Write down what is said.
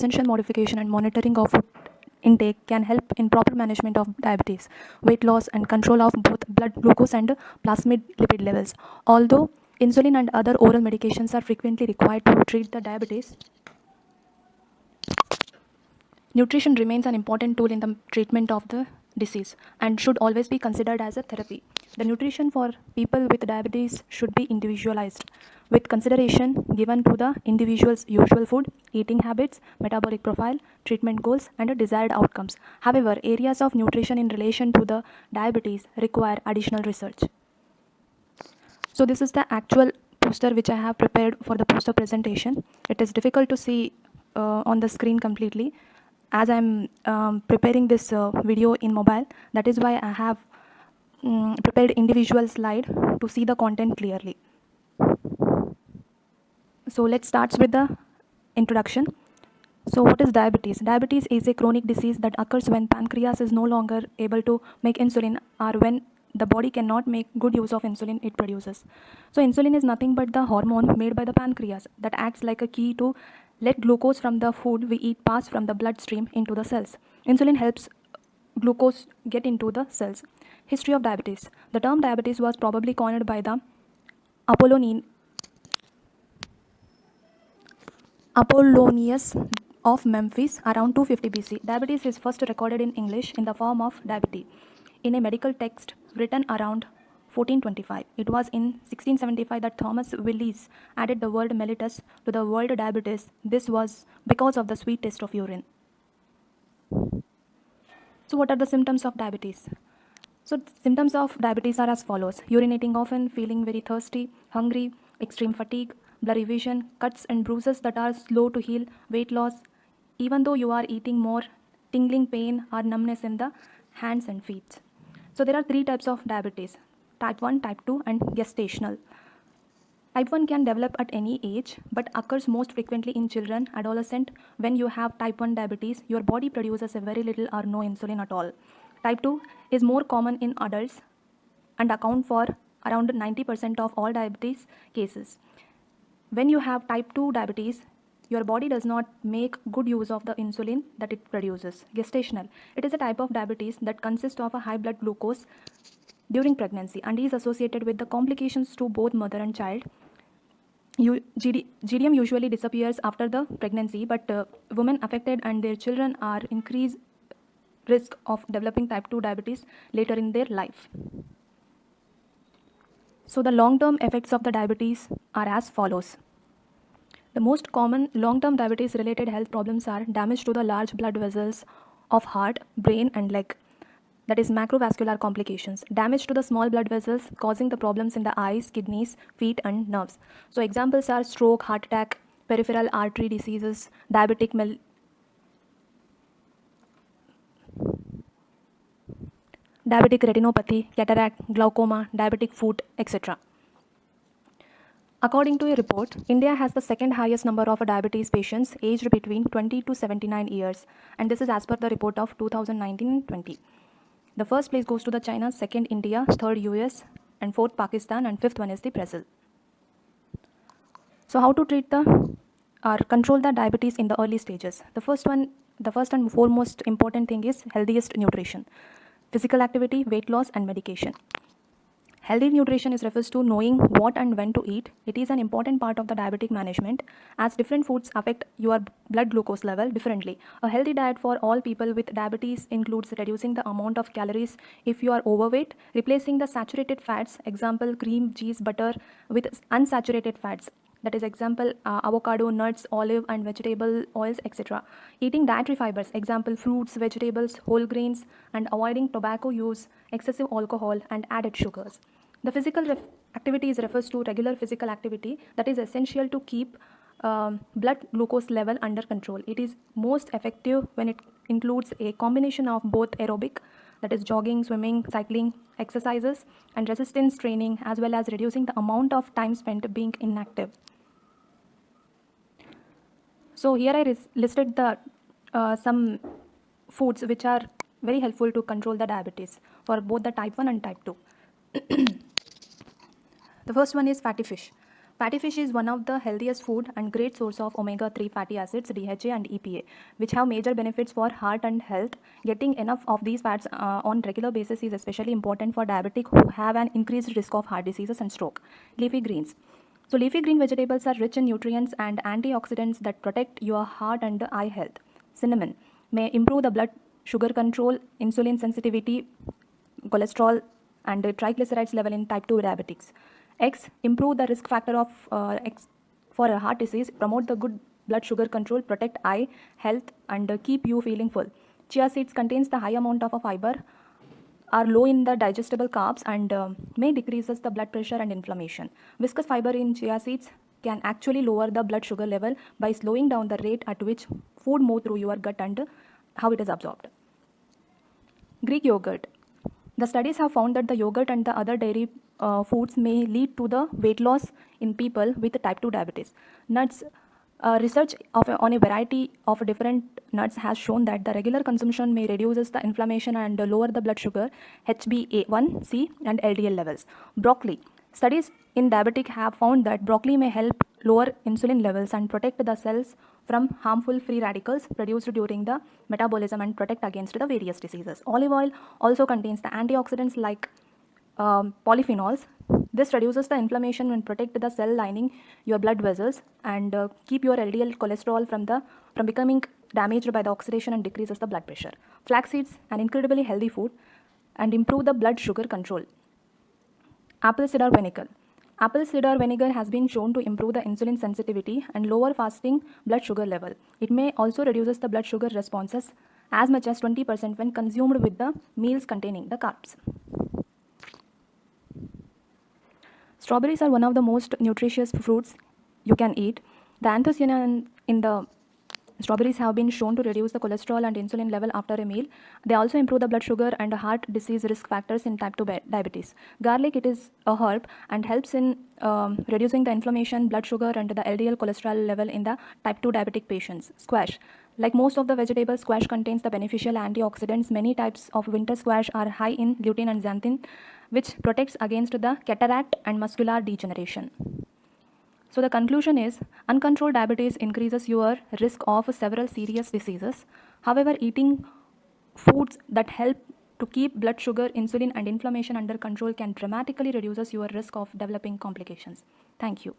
essential modification and monitoring of food intake can help in proper management of diabetes, weight loss, and control of both blood glucose and plasmid lipid levels. Although insulin and other oral medications are frequently required to treat the diabetes, nutrition remains an important tool in the treatment of the disease and should always be considered as a therapy. The nutrition for people with diabetes should be individualized, with consideration given to the individual's usual food, eating habits, metabolic profile, treatment goals, and desired outcomes. However, areas of nutrition in relation to the diabetes require additional research. So, this is the actual poster which I have prepared for the poster presentation. It is difficult to see on the screen completely as I'm preparing this video in mobile. That is why I have prepared individual slide to see the content clearly. So let's start with the introduction. So what is diabetes? Diabetes is a chronic disease that occurs when pancreas is no longer able to make insulin or when the body cannot make good use of insulin it produces. So insulin is nothing but the hormone made by the pancreas that acts like a key to let glucose from the food we eat pass from the bloodstream into the cells. Insulin helps glucose get into the cells. History of diabetes. The term diabetes was probably coined by the Apollonius of Memphis around 250 BC. Diabetes is first recorded in English in the form of diabetes in a medical text written around 1425. It was in 1675 that Thomas Willis added the word mellitus to the word diabetes. This was because of the sweet taste of urine. So what are the symptoms of diabetes? So symptoms of diabetes are as follows: urinating often, feeling very thirsty, hungry, extreme fatigue, blurry vision, cuts and bruises that are slow to heal, weight loss, even though you are eating more, tingling pain or numbness in the hands and feet. So there are three types of diabetes: type 1, type 2 and gestational. Type 1 can develop at any age but occurs most frequently in children, adolescent. When you have type 1 diabetes, your body produces a very little or no insulin at all. Type 2 is more common in adults and account for around 90% of all diabetes cases. When you have type 2 diabetes, your body does not make good use of the insulin that it produces. Gestational. It is a type of diabetes that consists of a high blood glucose during pregnancy and is associated with the complications to both mother and child. GDM usually disappears after the pregnancy, but women affected and their children are increased risk of developing type 2 diabetes later in their life. So the long-term effects of the diabetes are as follows. The most common long-term diabetes-related health problems are damage to the large blood vessels of heart, brain and leg. That is macrovascular complications. Damage to the small blood vessels causing the problems in the eyes, kidneys, feet and nerves. So examples are stroke, heart attack, peripheral artery diseases, diabetic retinopathy, cataract, glaucoma, diabetic foot, etc. According to a report, India has the second highest number of diabetes patients aged between 20 to 79 years, and this is as per the report of 2019-20. The first place goes to the China, second India, third US, and fourth Pakistan, and fifth one is the Brazil. So how to treat or control the diabetes in the early stages? The first and foremost important thing is healthiest nutrition, physical activity, weight loss, and medication. Healthy nutrition refers to knowing what and when to eat. It is an important part of the diabetic management as different foods affect your blood glucose level differently. A healthy diet for all people with diabetes includes reducing the amount of calories if you are overweight, replacing the saturated fats, example cream, cheese, butter, with unsaturated fats. That is example avocado, nuts, olive and vegetable oils, etc. Eating dietary fibers, example fruits, vegetables, whole grains, and avoiding tobacco use, excessive alcohol and added sugars. The physical activities refers to regular physical activity that is essential to keep blood glucose level under control. It is most effective when it includes a combination of both aerobic, that is jogging, swimming, cycling, exercises, and resistance training, as well as reducing the amount of time spent being inactive. So here I listed the some foods which are very helpful to control the diabetes for both the type 1 and type 2. The first one is fatty fish. Fatty fish is one of the healthiest food and great source of omega-3 fatty acids, DHA and EPA, which have major benefits for heart and health. Getting enough of these fats on regular basis is especially important for diabetic who have an increased risk of heart diseases and stroke. Leafy greens. So leafy green vegetables are rich in nutrients and antioxidants that protect your heart and eye health. Cinnamon may improve the blood sugar control, insulin sensitivity, cholesterol and triglycerides level in type 2 diabetics. Eggs improve the risk factor of for a heart disease, promote the good blood sugar control, protect eye health and keep you feeling full. Chia seeds contains the high amount of a fiber, are low in the digestible carbs and may decreases the blood pressure and inflammation. Viscous fiber in chia seeds can actually lower the blood sugar level by slowing down the rate at which food moves through your gut and how it is absorbed. Greek yogurt. The studies have found that the yogurt and the other dairy foods may lead to the weight loss in people with type 2 diabetes. Nuts. Research on a variety of different nuts has shown that the regular consumption may reduces the inflammation and lower the blood sugar, HbA1c and LDL levels. Broccoli. Studies in diabetic have found that broccoli may help lower insulin levels and protect the cells from harmful free radicals produced during the metabolism and protect against the various diseases. Olive oil also contains the antioxidants like polyphenols. This reduces the inflammation and protect the cell lining your blood vessels and keep your LDL cholesterol from becoming damaged by the oxidation and decreases the blood pressure. Flax seeds, an incredibly healthy food and improve the blood sugar control. Apple cider vinegar. Apple cider vinegar has been shown to improve the insulin sensitivity and lower fasting blood sugar level. It may also reduces the blood sugar responses as much as 20% when consumed with the meals containing the carbs. Strawberries are one of the most nutritious fruits you can eat. The anthocyanin in the strawberries have been shown to reduce the cholesterol and insulin level after a meal. They also improve the blood sugar and heart disease risk factors in type 2 diabetes. Garlic, it is a herb and helps in reducing the inflammation, blood sugar and the LDL cholesterol level in the type 2 diabetic patients. Squash. Like most of the vegetables, squash contains the beneficial antioxidants. Many types of winter squash are high in lutein and xanthan, which protects against the cataract and muscular degeneration. So the conclusion is, uncontrolled diabetes increases your risk of several serious diseases. However, eating foods that help to keep blood sugar, insulin and inflammation under control can dramatically reduce your risk of developing complications. Thank you.